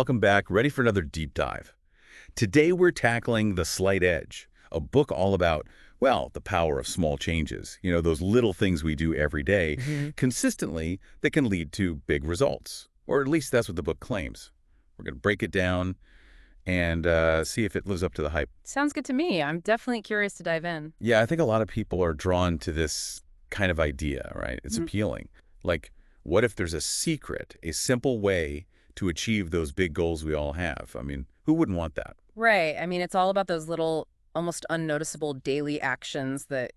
Welcome back, ready for another deep dive. Today we're tackling The Slight Edge, a book all about, well, the power of small changes. Those little things we do every day hmm consistently that can lead to big results. Or at least that's what the book claims. We're going to break it down and see if it lives up to the hype. Sounds good to me. I'm definitely curious to dive in. Yeah, I think a lot of people are drawn to this kind of idea, right? It's Mhm. appealing. Like, what if there's a secret, a simple way to achieve those big goals we all have? I mean, who wouldn't want that? Right. I mean, it's all about those little, almost unnoticeable daily actions that,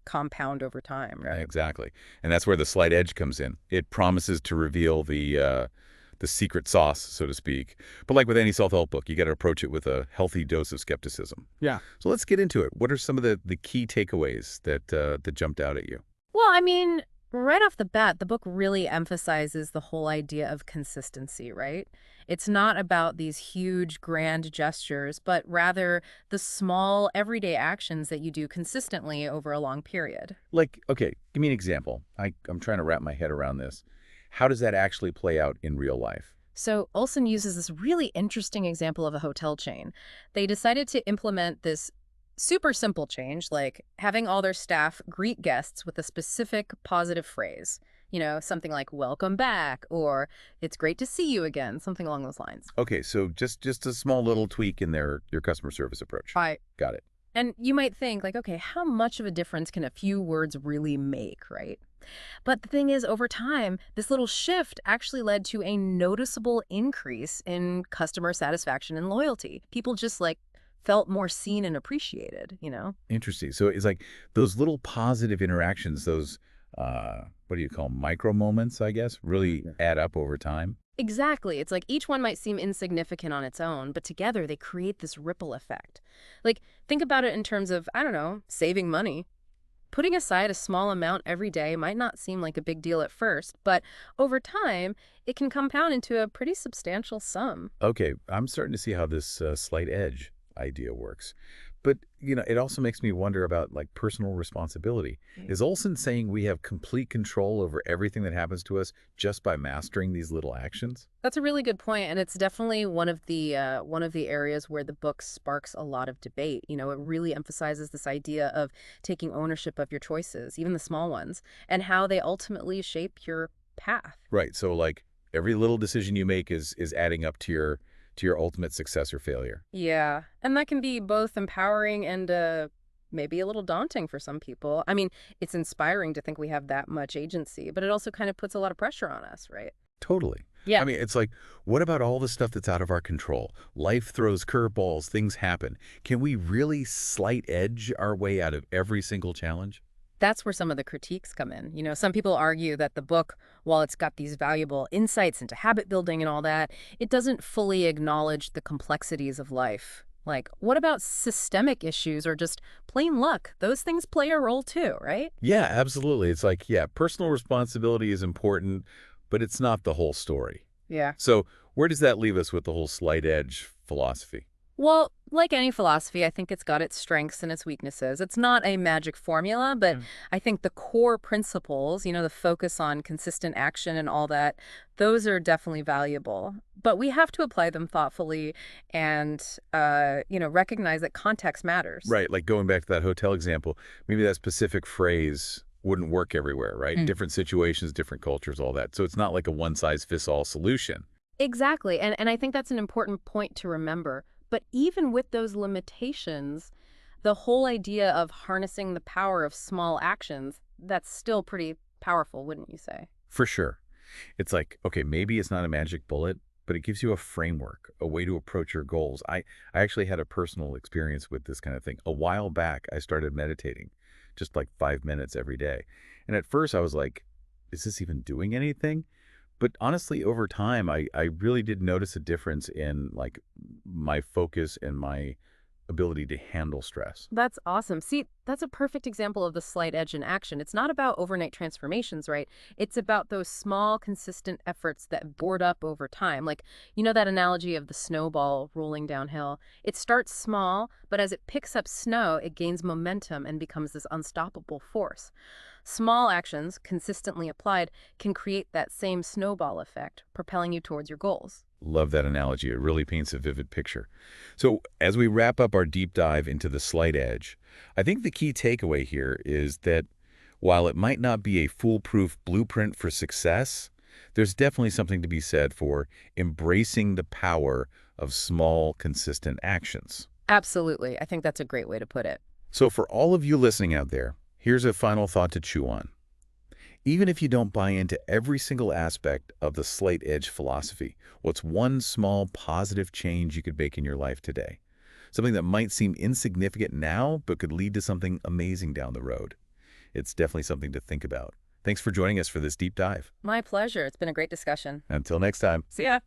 compound over time, right? Exactly. And that's where the slight edge comes in. It promises to reveal the secret sauce, so to speak. But like with any self-help book, you got to approach it with a healthy dose of skepticism. Yeah. So let's get into it. What are some of the key takeaways that jumped out at you? Well, I mean, right off the bat, the book really emphasizes the whole idea of consistency, right? It's not about these huge, grand gestures, but rather the small, everyday actions that you do consistently over a long period. Like, okay, give me an example. I'm trying to wrap my head around this. How does that actually play out in real life? So Olson uses this really interesting example of a hotel chain. They decided to implement this super simple change, like having all their staff greet guests with a specific positive phrase. Something like "Welcome back" or "It's great to see you again," something along those lines. Okay, so just a small little tweak in your customer service approach. Right. Got it. And you might think, like, okay, how much of a difference can a few words really make, right? But the thing is, over time, this little shift actually led to a noticeable increase in customer satisfaction and loyalty. People just like felt more seen and appreciated. Interesting. So it's like those little positive interactions, those what do you call 'em, micro moments, I guess, really Yeah. add up over time. Exactly. It's like each one might seem insignificant on its own, but together they create this ripple effect. Like, think about it in terms of, I don't know, saving money. Putting aside a small amount every day might not seem like a big deal at first, but over time, it can compound into a pretty substantial sum. Okay, I'm starting to see how this slight edge idea works. But, it also makes me wonder about like personal responsibility. Right. Is Olson saying we have complete control over everything that happens to us just by mastering these little actions? That's a really good point, and it's definitely one of the areas where the book sparks a lot of debate. It really emphasizes this idea of taking ownership of your choices, even the small ones, and how they ultimately shape your path. Right. So like every little decision you make is adding up to your ultimate success or failure. Yeah, and that can be both empowering and maybe a little daunting for some people. I mean, it's inspiring to think we have that much agency, but it also kind of puts a lot of pressure on us, right? Totally. I Yeah. mean, it's like, what about all the stuff that's out of our control? Life throws curveballs, things happen. Can we really slight edge our way out of every single challenge? That's where some of the critiques come in. Some people argue that the book, while it's got these valuable insights into habit building and all that, it doesn't fully acknowledge the complexities of life. Like, what about systemic issues or just plain luck? Those things play a role too, right? Yeah, absolutely. It's like, yeah, personal responsibility is important, but it's not the whole story. Yeah. So where does that leave us with the whole slight edge philosophy? Well, like any philosophy, I think it's got its strengths and its weaknesses. It's not a magic formula, but I think the core principles, the focus on consistent action and all that, those are definitely valuable. But we have to apply them thoughtfully and, recognize that context matters. Right, like going back to that hotel example, maybe that specific phrase wouldn't work everywhere, right? Mm. Different situations, different cultures, all that. So it's not like a one-size-fits-all solution. Exactly. And I think that's an important point to remember. But even with those limitations, the whole idea of harnessing the power of small actions, that's still pretty powerful, wouldn't you say? For sure. It's like, okay, maybe it's not a magic bullet, but it gives you a framework, a way to approach your goals. I actually had a personal experience with this kind of thing. A while back, I started meditating just like 5 minutes every day. And at first I was like, is this even doing anything? But honestly, over time, I really did notice a difference in like my focus and my ability to handle stress. That's awesome. See, that's a perfect example of the slight edge in action. It's not about overnight transformations, right? It's about those small, consistent efforts that board up over time. Like, that analogy of the snowball rolling downhill. It starts small, but as it picks up snow, it gains momentum and becomes this unstoppable force. Small actions, consistently applied, can create that same snowball effect, propelling you towards your goals. Love that analogy. It really paints a vivid picture. So as we wrap up our deep dive into the slight edge, I think the key takeaway here is that while it might not be a foolproof blueprint for success, there's definitely something to be said for embracing the power of small, consistent actions. Absolutely. I think that's a great way to put it. So for all of you listening out there, here's a final thought to chew on. Even if you don't buy into every single aspect of the slight edge philosophy, what's one small positive change you could make in your life today? Something that might seem insignificant now, but could lead to something amazing down the road. It's definitely something to think about. Thanks for joining us for this deep dive. My pleasure. It's been a great discussion. Until next time. See ya.